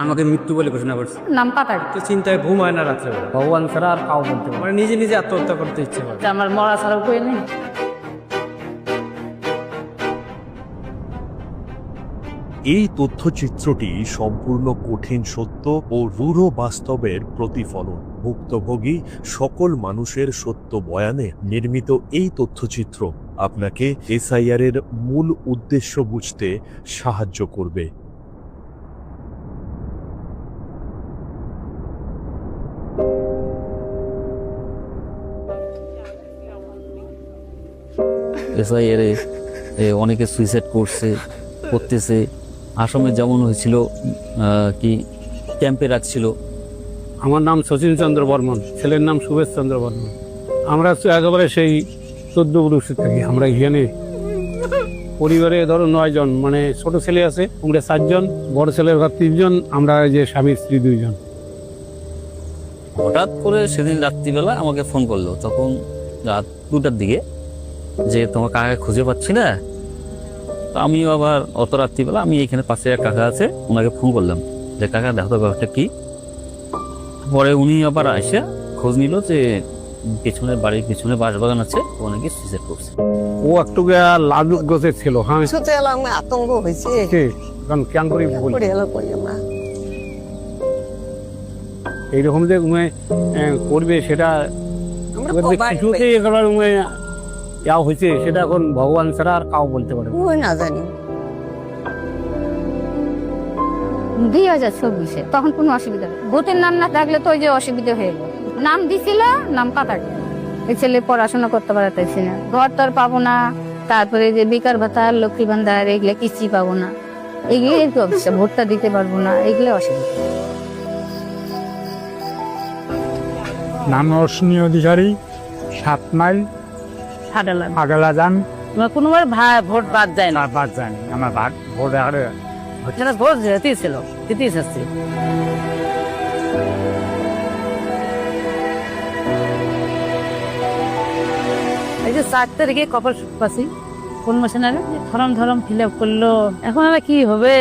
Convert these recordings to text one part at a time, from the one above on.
আমাকে মৃত্যু বলে ঘোষণা করছে। নাম পাতাক। তো চিন্তায় ঘুম হয় না রাত্রেবেলা। ভগবান ছাড়া আর কাউ বলতে পারে মানে নিজে নিজে আত্মহত্যা করতে ইচ্ছে করে। না। আমার মরা ছাড়া উপায় নেই। এই তথ্যচিত্রটি সম্পূর্ণ কঠিন সত্য ও রূঢ় বাস্তবের প্রতিফলন। ভুক্তভোগী সকল মানুষের সত্য বয়ানে নির্মিত এই তথ্যচিত্র আপনাকে এসআইআর এর মূল উদ্দেশ্য বুঝতে সাহায্য করবে। এসআইআর অনেকে সুইসাইড করতেছে। আসামে যেমন হয়েছিল কি ক্যাম্পে রাখছিল। আমার নাম শচীন চন্দ্র বর্মন, ছেলের নাম সুবেশ চন্দ্র বর্মন। আমরা একেবারে সেই 14 পুরুষে থাকি। আমরা এখানে পরিবারে ধরো 9 জন, মানে ছোট ছেলে আছে আমরা 4 জন, বড় ছেলের ঘর 3 জন, আমরা যে স্বামী স্ত্রী 2 জন। হঠাৎ করে সেদিন রাত্রিবেলা আমাকে ফোন করলো, তখন রাত 2টার দিকে, যে তোমার কাকাকে খুঁজে পাচ্ছি না। তো আমিও আবার অত রাত্রিবেলা আমি এখানে পাশে এক কাকা আছে, ওনাকে ফোন করলাম যে কাকা দেখো তো ব্যাপারটা কি। পরে উনি আবার এসে খোঁজ নিল যে পেছনের বাড়ির পেছনে বাঁশবাগান আছে, অনেকে সুইসাইড করছে। ও একটু লাজুক গোছের ছিল। হ্যাঁ, শুতে এলাম, আতঙ্ক হয়েছে। কেন করে বলি করে এলো কই আমরা এইরকম যে করবে সেটা আমরা এবার যে কবার কিছুতেই একেবারে যা হয়েছে সেটা এখন ভগবান ছাড়া আর কাউ বলতে পারে না। ওই না জানি 2024-এ তখন কোনো অসুবিধা নেই। ভূতের নাম না থাকলে তো ওই যে অসুবিধা হয়ে গেল। নাম দিছিল, নাম পাতাক। এই ছেলে পড়াশোনা করতে পারতেছি না, ঘর তো আর পাবো না, তারপরে যে বেকার ভাতা, লক্ষ্মী ভান্ডার, এগুলো কিছুই পাবো না। এগুলো একটু অবস্থা, ভোটটা দিতে পারবো না, এগুলো অসুবিধা। নাম রশ্মি অধিকারী, 7 মাইল আগালা যান। কোনোবার ভোট বাদ যায় না, তার বাদ জানি আমার ভাগ ভোট আরে ভোট যেতেই ছিল, দিতেই চাচ্ছি। এই যে 4 তারিখে কপাল পাচ্ছি, কোন মাসে না ধরম ফিল আপ করলো। এখন আমরা কি হবে,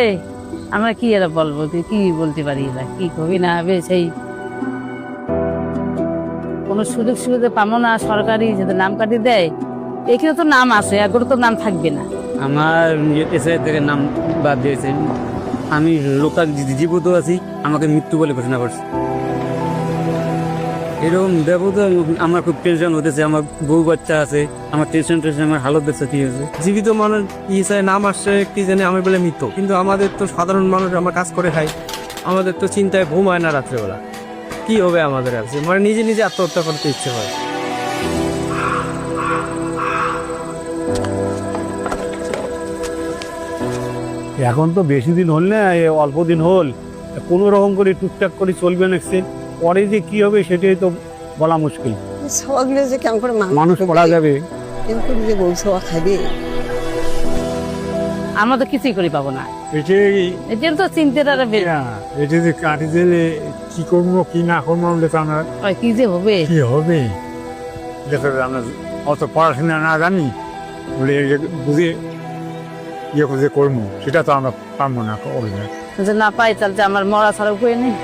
আমরা কি এরা বলবো, কি বলতে পারি না, কি হবে না হবে। সেই কোনো সুযোগ সুবিধা পাবো না, সরকারি যদি নাম কাটি দেয়। এখানে তো নাম আছে, এগুলো তো নাম থাকবে না। আমার এসআইআর থেকে নাম বাদ দিয়েছে। আমি লোকাল জীবিত আছি, আমাকে মৃত্যু বলে ঘোষণা করছে। এরকম দেবতা আমার খুব টেনশন হতেছে। আমার বউ বাচ্চা আছে, আমার টেনশন আমার হালত দেখছে কি হয়েছে। জীবিত মানুষ ইসায় নাম আসছে কি জানে, আমি বলে মৃত। কিন্তু আমাদের তো সাধারণ মানুষ, আমরা কাজ করে খাই, আমাদের তো চিন্তায় ঘুম হয় না রাত্রেবেলা। কি হবে আমাদের আছে, মানে নিজে নিজে আত্মহত্যা করতে ইচ্ছে হয়। এখন তো বেশি দিন হল না, অল্প দিন হল, কোনো রকম করে টুকটাক করে চলবে নাকছে। পরে যে কি হবে সেটাই তো বলা মুশকিল। সবাগুলো যে কেমন করে মানুষ পড়া যাবে, কেমন করে যে বউ সবা খাবে। আমরা তো কিছুই করে পাবো না, এটা তো চিন্তাটা এটা যে কাটি দিলে কি করবো কি না করবো বলে তো আমরা কি যে হবে। কি হবে দেখো, আমরা অত পড়াশোনা না জানি বলে বুঝে ইয়ে করে করবো, সেটা তো আমরা পারবো না। যে না পাই তাহলে আমার মরা ছাড়া উপায় নেই।